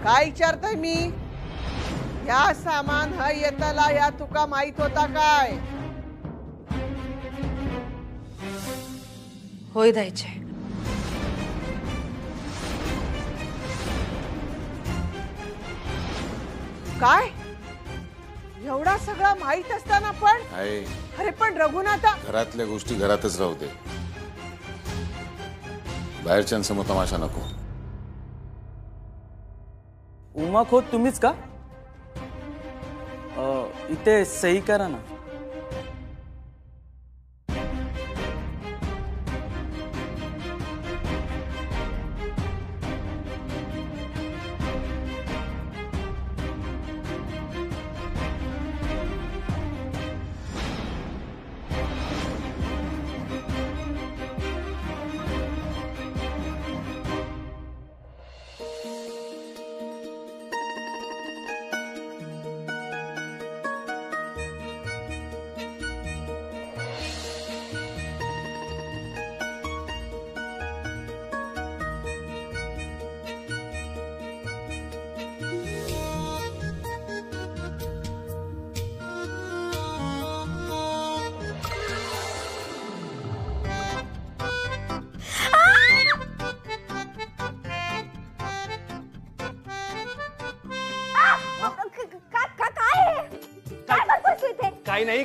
काय विचारतोय मी? या सामान ह येताला या तुका माहित होता काय? होय द्यायचे. काय एवढा सगळा माहित असताना पण? अरे पण रघुनाथा, घरातल्या गोष्टी घरातच राहू दे, बाहेरच्यांसमोर तमाशा नको. उमा खोत तुम्हीच का? इथे सही करा ना.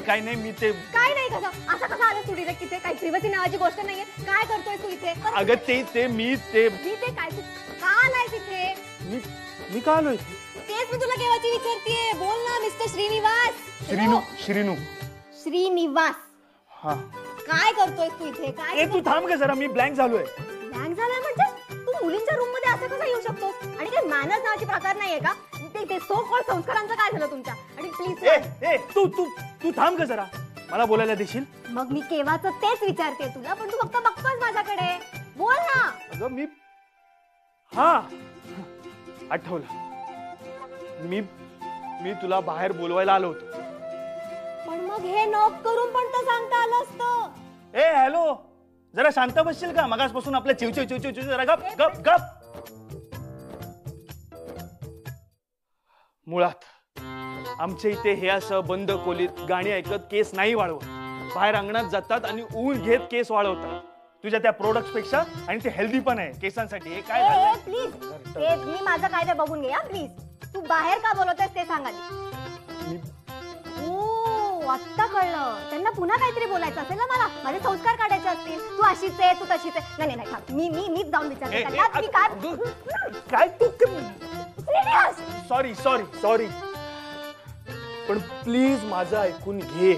काही नाही मी ते काय नाही कसं असं कसं आलं तू डिरेक्ट इथे? काही श्रीमती नावाची गोष्ट नाहीये. काय करतोय तू इथे? अगं ते मी ते काय तू का नाही तिथे? मी का आलोय? तेच मी तुला केव्हाची विचारतीये. बोल ना मिस्टर श्रीनिवास. श्रीनिवास. हा काय करतोय तू इथे? काय तू थांब का जरा, मी ब्लँक झालोय. ब्लँक झालाय म्हणजे? तू मुलींच्या रूम मध्ये असं कसं येऊ शकतो? आणि काही मॅनर्स नावाची प्रकार नाहीये का? ते सो कॉल्ड संस्कारांचं काय झालं तुमच्या? आणि प्लीज तू थांब का जरा, मला बोलायला देशील? मग मी केव्हाच तेच विचारते तुला, पण तू फक्त बघतोस माझ्याकडे. बोल ना. अगं आठवलं, मी तुला बाहेर बोलवायला आलो होतो. पण मग हे नॉक करून पण तर सांगता आलं असतं. हॅलो, जरा शांत बसशील का? मगासपासून आपल्या चिवचिव जरा गप गप गप. मुळात आमच्या इथे हे असं बंद खोलीत गाणी ऐकत केस नाही वाळवत. बाहेर अंगणात जातात आणि ऊन घेत केस वाळवतात. तुझ्या त्या प्रोडक्ट्स पेक्षा, आणि ते हेल्दी पण आहे केसांसाठी. हे काय झालं? प्लीज मी माझं काय ते बघून घे. प्लीज तू बाहेर का बोलवतेस ते सांग आधी. आत्ता कळलं. त्यांना पुन्हा काहीतरी बोलायचं असेल ना मला. माझे संस्कार काढायचे असतील. तू अशीच आहे, तू तशीच आहे. नाही मीच जाऊन विचारते त्यांना. मी काय तू सॉरी पण प्लीज माझं ऐकून घे.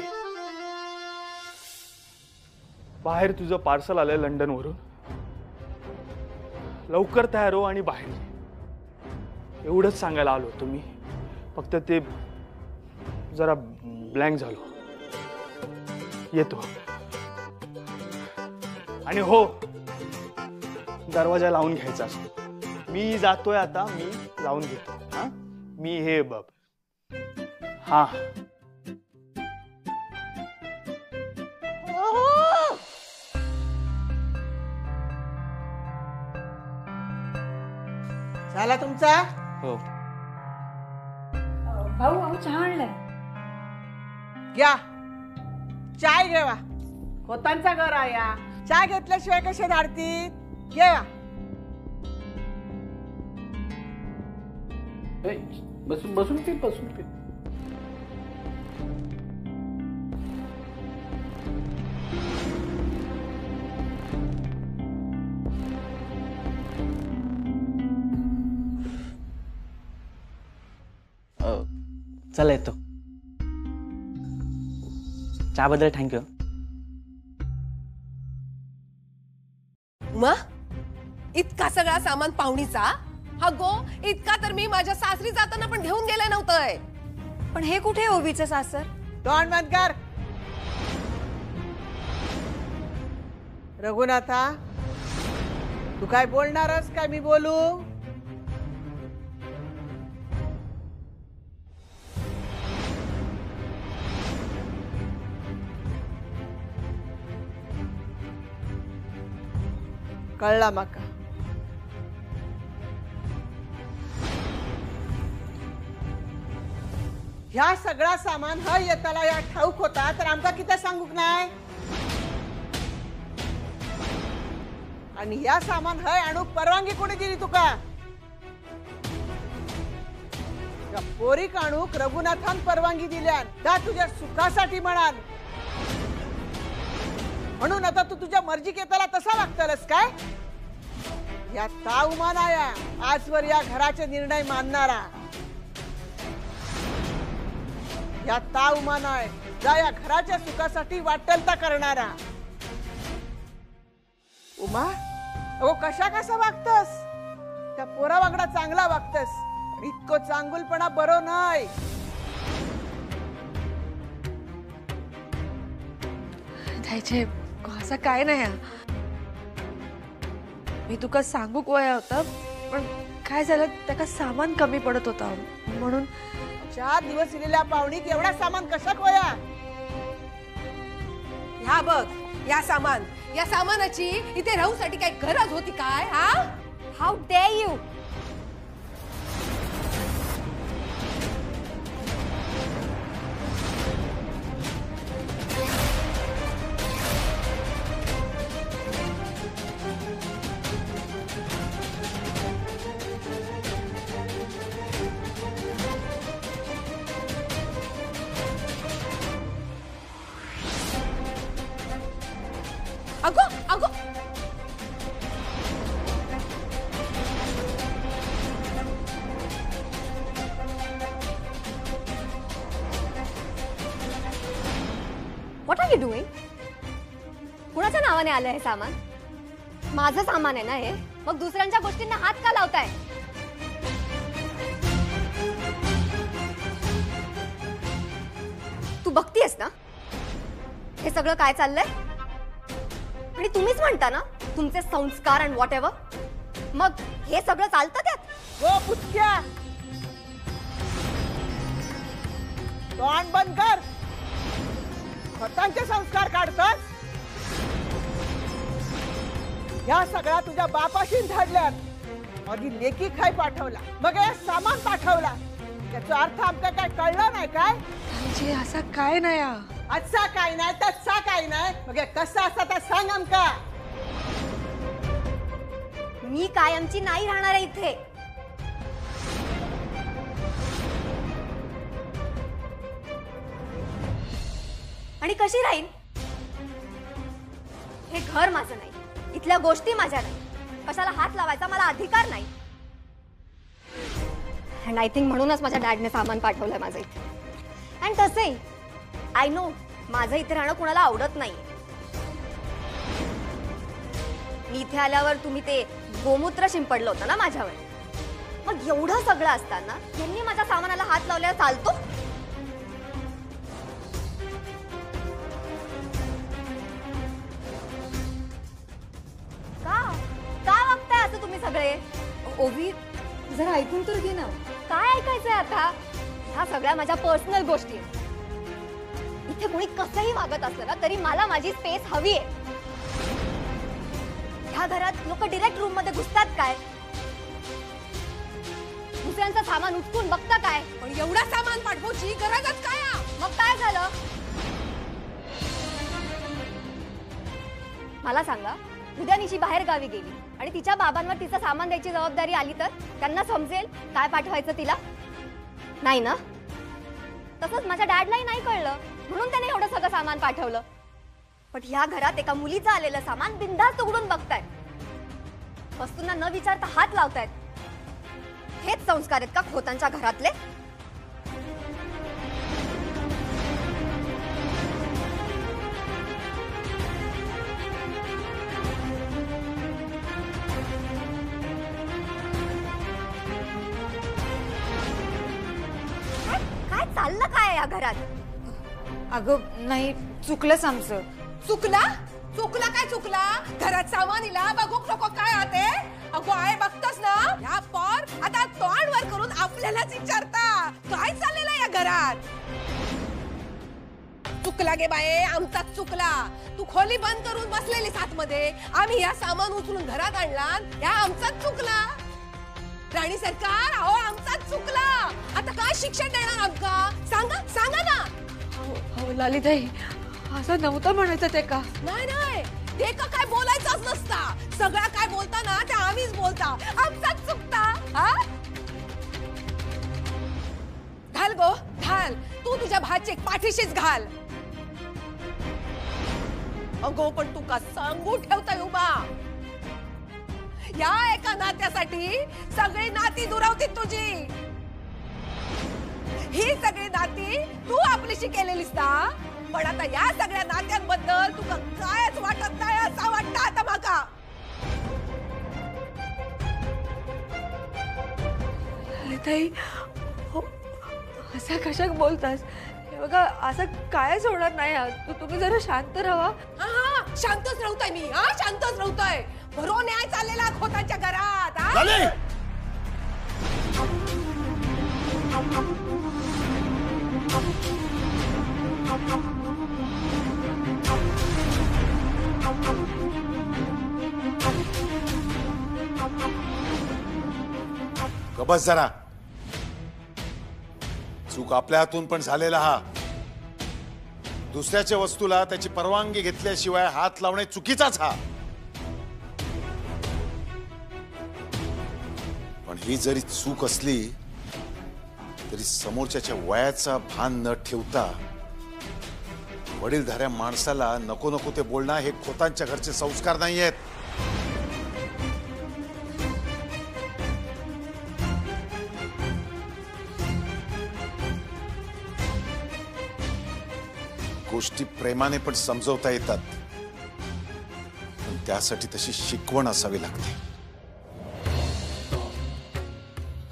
बाहेर तुझं पार्सल आलंय लंडन वरून. लवकर तयार हो आणि बाहेर ये. एवढंच सांगायला आलो होतो मी. फक्त ते जरा ब्लँक झालो. येतो. आणि हो, दरवाजा लावून घ्यायचा असतो. मी जातोय आता, मी लावून घेतो. हा, मी हे बघ. हा झाला तुमचा? हो. भाऊ चहा आणलाय. घ्या चाय घेवा. होतांचा घर आया. चाय घेतल्याशिवाय कसे धाडतील? घेवा. बसून पे. चला येतो. चहाबद्दल थँक्यू. उमा, इतका सगळा सामान पाहुणीचा? हा गो, इतका तर मी माझ्या सासरी जाताना पण घेऊन गेले नव्हतंय. पण हे कुठे ओवीचं सासर? तोंड बंद कर. रघुनाथा, तू काय बोलणारस काय मी बोलू? कळला माका? ह्या सगळा सामान हय येताला या ठाऊक होता तर आमका किती सांगूक नाही आणि ह्या सामान हय आणूक परवानगी कोणी दिली तुका या पोरीक आणूक रघुनाथान परवानगी दिल्यान त्या तुझ्या सुखासाठी म्हणान म्हणून आता तू तुझ्या मर्जीक येताला तसा वागतलस काय या ता उमाना या आजवर या घराचे निर्णय मानणारा या ता उमाना आहे जा या घराच्या सुखासाठी वाटलता करणारा उमा अगो कसा वागतस त्या पोरा वागडा चांगला वागतस इतकं चांगुलपणा बरो नाही जायचे असं काय नाही मी तुका सांगूक वया होता पण काय झालं त्याका सामान कमी पडत होता म्हणून 4 दिवस इलेल्या पाहुणीक एवढा सामान कशा कोया ह्या बघ या सामानाची इथे राहूसाठी काय गरज होती काय हा हाऊ डेअर यू अगो अगो व्हॉट आर यू डुईंग कुणाच्या नावाने आलं हे सामान माझं सामान आहे ना हे मग दुसऱ्यांच्या गोष्टींना हात का लावताय तू बघतीयस ना हे सगळं काय चाललंय आणि तुम्हीच म्हणता ना तुमचे संस्कार अँड व्हॉट एव्हर मग हे सगळं चालतं त्यात हो पुटक्या तोंड बंद कर स्वतःचे संस्कार काढतोस या सगळ्या तुझ्या बापाशी धाडल्यात आधी लेकी खाय पाठवला मग हे सामान पाठवला याचा अर्थ आमका काय कळला नाही काय असा काय नाही अच्छा काय नाही तसा काय नाही मग हे कसं असतं ते सांग आमका मी कायमची नाही राहणार आहे इथे आणि कशी राहील हे घर माझं नाही इथल्या गोष्टी माझ्या नाही कशाला हात लावायचा मला अधिकार नाही अँड आय थिंक म्हणूनच माझ्या डॅडने सामान पाठवलंय माझं इथे अँड तसंही आय नो माझं इथे राहणं कुणाला आवडत नाही मी इथे आल्यावर तुम्ही ते गोमूत्र शिंपडलं होतं ना माझ्यावर मग एवढं सगळं असताना यांनी माझ्या सामानाला हात लावल्यावर चालतो का का वागताय असं तुम्ही सगळे ओवी जरा ऐकून तर घे ना काय ऐकायचंय आता ह्या सगळ्या माझ्या पर्सनल गोष्टी आहेत इथे कोणी कसंही वागत असलं ना तरी मला माझी स्पेस हवी आहे ह्या घरात लोक डिरेक्ट रूम मध्ये घुसतात काय दुसऱ्यांचं सामान उचकून बघता काय पण एवढा सामान पाठवूची गरजच काय मग काय झालं मला सांगा उद्या निशी बाहेर गावी गेली आणि तिच्या बाबांवर तिचं सामान द्यायची जबाबदारी आली तर त्यांना समजेल काय पाठवायचं तिला नाही ना तसंच माझ्या डॅडलाही नाही कळलं म्हणून त्याने एवढं सगळं सामान पाठवलं पण ह्या घरात एका मुलीचं आलेलं सामान बिनधास्त उघडून बघतायत वस्तूंना न विचारता हात लावतायत हेच संस्कार आहेत का खोतांच्या घरातले काय चाललं काय या घरात अगं नाही चुकलंच आमचं चुकला चुकला काय चुकला घरात सामानीला बघूक नको काय आते अगो आहे बघतोस ना ह्या पर आता तोंड वर करून आपल्यालाच विचारता काय चाललेलं या घरात चुकला गे बाये आमचाच चुकला तू खोली बंद करून बसलेलीस आतमध्ये आम्ही या सामान उचलून घरात आणला या आमचाच चुकला राणी सरकार, अहो आमचा चुकला. आता काय शिक्षण देणार आमका? सांगा सांगा ना. हो लालीताई, असं नव्हतं म्हणायचं ते का? नाही नाही, ते का काय बोलायचंच नसता. सगळं काय बोलता ना ते आम्हीच बोलता. आमचाच चुकता. हा घाल गो घाल. तू तुझ्या भाचे पाठीशीच घाल. अगो पण तू का सांगू ठेवताय उभा. या एका नात्यासाठी सगळी नाती दुरावतील तुझी. ही सगळी नाती तू आपलीशी केलेलीस ना. पण आता या सगळ्या नात्यांबद्दल तुका कायच वाटत नाही असं वाटतं आता माका. लालीताई, हो, असं कशाक बोलतास? हे बघा, असं कायच होणार नाही. तुम्ही जरा शांत राहा. हा शांतच राहतोय मी. हा शांतच राहतोय. भरो न्याय चाललेला खोतांच्या घरात. हा? गबस जरा. चूक आपल्या हातून पण झालेला हा. दुसऱ्याच्या वस्तूला त्याची परवानगी घेतल्याशिवाय हात लावणे चुकीचाच हा. पण ही जरी चूक असली तरी समोरच्याच्या वयाचा भान न ठेवता वडीलधाऱ्या माणसाला नको नको ते बोलणं हे खोतांच्या घरचे संस्कार नाही आहेत. गोष्टी प्रेमाने पण समजवता येतात, पण त्यासाठी तशी शिकवण असावी लागते.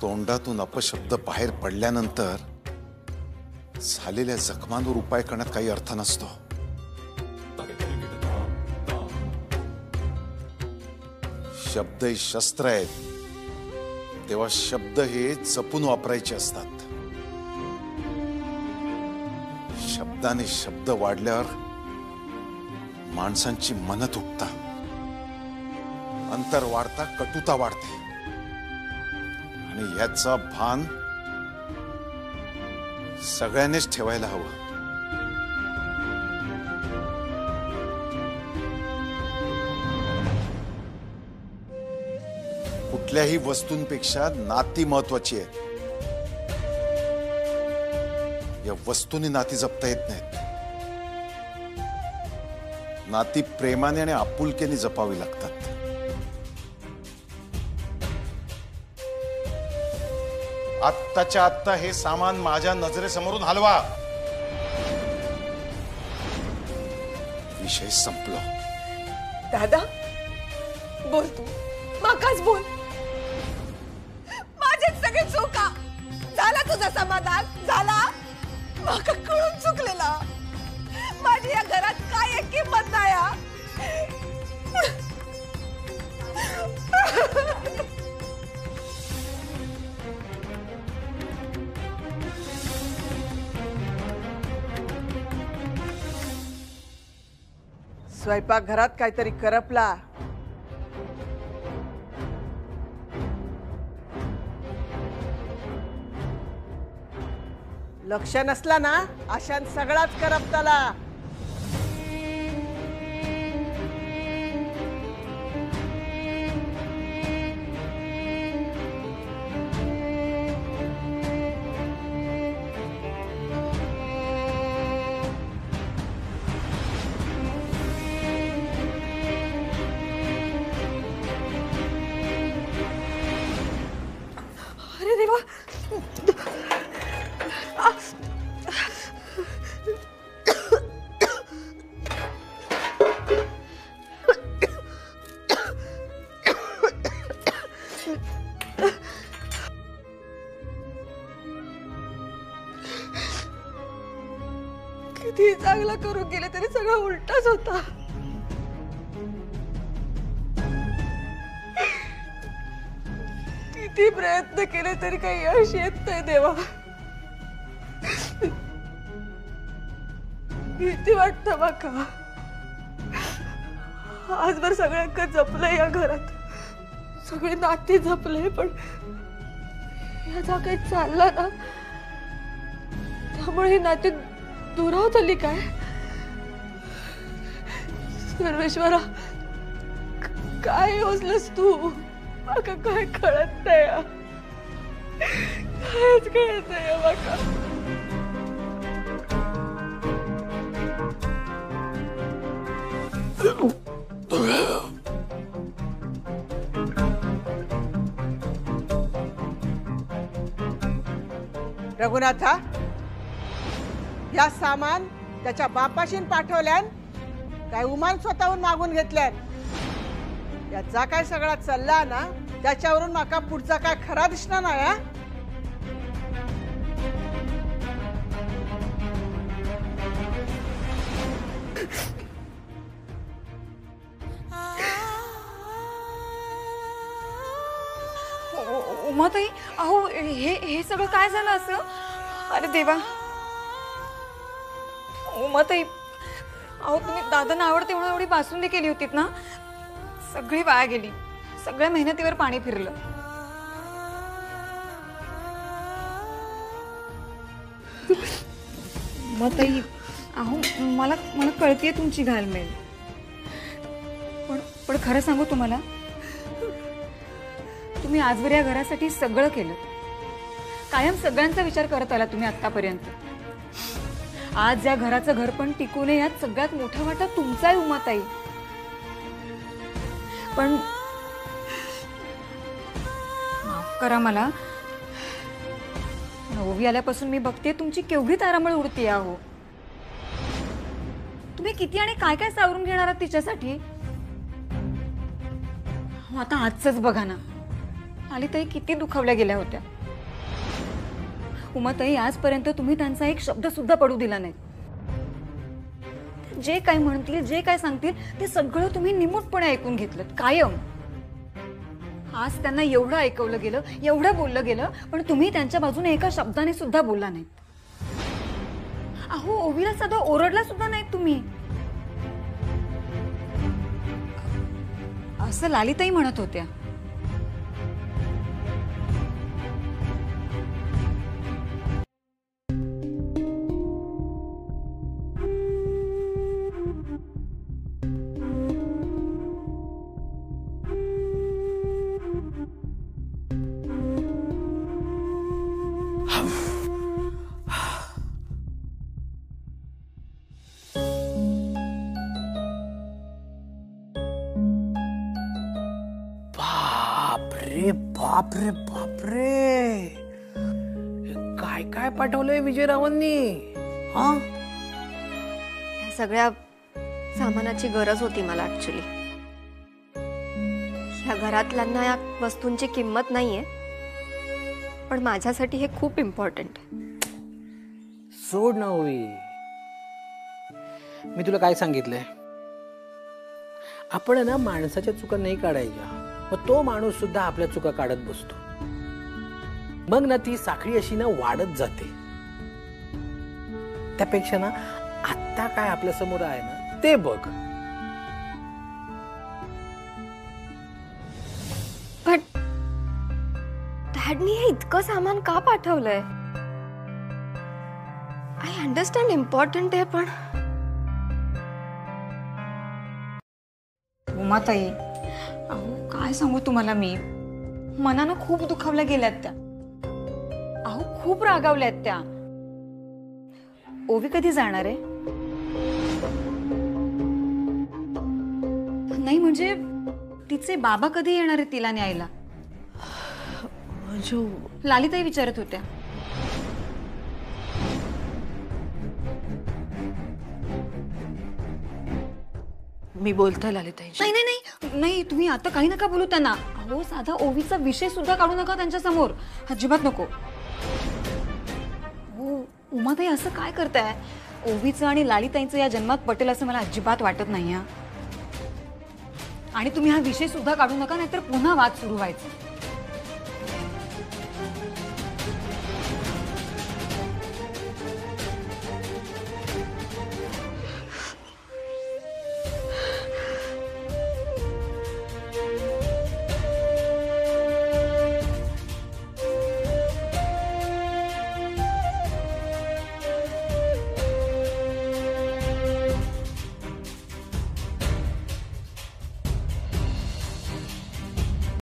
तोंडातून अपशब्द बाहेर पडल्यानंतर झालेल्या जखमांवर उपाय करण्यात काही अर्थ नसतो. शब्द हे शस्त्र आहेत, तेव्हा शब्द हे जपून वापरायचे असतात. शब्दाने शब्द वाढल्यावर माणसांची मन तुटतात, अंतर वाढता, कटुता वाढते. आणि याचा भान सगळ्यांनीच ठेवायला हवं. कुठल्याही वस्तूंपेक्षा नाती महत्वाची आहेत. या वस्तूंनी नाती जपता येत नाहीत. नाती प्रेमाने आणि आपुलकीने जपावी लागतात. आत्ताच्या आत्ता हे सामान माझ्या नजरेसमोरून हलवा. विषय संपला. दादा बोल तू. माकाच बोल. माझेच सगळे चुका. झाला तुझा समाधान झाला. माका कळून चुकलेला. माझी या घरात काय एक किंमत नाही. स्वयंपाक घरात काहीतरी करपला. लक्ष नसला ना अशान सगळाच करपताला. अरे देवा, किती चांगला करून गेले तरी सगळं उलटच होता. किती प्रयत्न केले तरी काही यश येत नाही देवा. भीती वाटतं माका. आजवर सगळ्यांक जपलंय या घरात, सगळी नाती जपले, पण याचा काही चालला ना त्यामुळे ही नाती दुरावत आली काय? सर्वेश्वरा काय योजलंस तू? मला काय कळत नाही, कायच कळत नाही माका. रघुनाथा, या सामान त्याच्या बापाशीन पाठवल्यान काय उमान स्वतःहून मागून घेतल्यान? याचा काय सगळा चालला ना त्याच्यावरून माका पुढचा काय खरा दिसणार नाही. हा उमाताई, अहो हे सगळं काय झालं असं? अरे देवा. उमाताई, अहो तुम्ही दादांना आवडते म्हणून एवढी बासुंदी केली होतीत ना, सगळी वाया गेली. सगळ्या मेहनतीवर पाणी फिरलं. उमाताई, अहो मला कळतीये तुमची घालमेल, पण खरं सांगू तुम्हाला, तुम्ही आजवर या घरासाठी सगळं केलं. कायम सगळ्यांचा विचार करत आला तुम्ही आतापर्यंत. आज या घराचं घर पण टिकू नये यात सगळ्यात मोठा वाटा तुमचा आहे उमाताई. पण माफ करा मला, ओवी आल्यापासून मी बघते तुमची केवढी तारांबळ उडतीये. आहो तुम्ही किती आणि काय काय सावरून घेणार आहात तिच्यासाठी? आता आजच बघा ना, लालिताई किती दुखावल्या गेल्या होत्या. उमाताई, आजपर्यंत तुम्ही त्यांचा एक शब्द सुद्धा पडू दिला नाही. जे काय म्हणतील, जे काय सांगतील ते सगळं तुम्ही निमूटपणे ऐकून घेतलं कायम. आज त्यांना एवढं ऐकवलं गेलं, एवढं बोललं गेलं, पण तुम्ही त्यांच्या बाजूने एका शब्दाने सुद्धा बोलला नाहीत. अहो ओवीला साधा ओरडला सुद्धा नाहीत तुम्ही. असं लालिताई म्हणत होत्या. बापरे बापरे, काय काय पाठवलंय विजयरावांनी? हा, या सगळ्या सामानाची गरज होती मला ऍक्च्युली. ह्या घरातल्यांना या वस्तूंची किंमत नाहीये, पण माझ्यासाठी हे खूप इम्पॉर्टंट आहे. सोड ना ओवी, मी तुला काय सांगितलंय? आपण ना माणसाच्या चुका नाही काढायच्या, मग तो माणूस सुद्धा आपल्या चुका काढत बसतो. मग ना ती साखळी अशी ना वाढत जाते. त्यापेक्षा ना आता काय आपल्या समोर आहे ना ते बघ. पण डॅडनी हे इतकं सामान का पाठवलंय? आय अंडरस्टँड इम्पॉर्टंट आहे, पण उमाताई, अहो काय सांगू तुम्हाला, मी मनानं खूप दुखावल्या गेल्यात त्या. अहो खूप रागावल्यात त्या. ओवी कधी जाणार आहे? नाही म्हणजे तिचे बाबा कधी येणार आहे तिला न्यायला? लालिताई विचारत होत्या. मी बोलते लालिताई. नाही नाही नाही नाही, तुम्ही आता काही नका बोलू त्यांना. अहो साधा ओवीचा विषय सुद्धा काढू नका त्यांच्या समोर, अजिबात नको. हो उमाताई, असं काय करताय? ओवीचं आणि लालिताईंचं या जन्मात पटेल असं मला अजिबात वाटत नाही. आणि तुम्ही हा विषय सुद्धा काढू नका, नाहीतर पुन्हा वाद सुरू व्हायचा.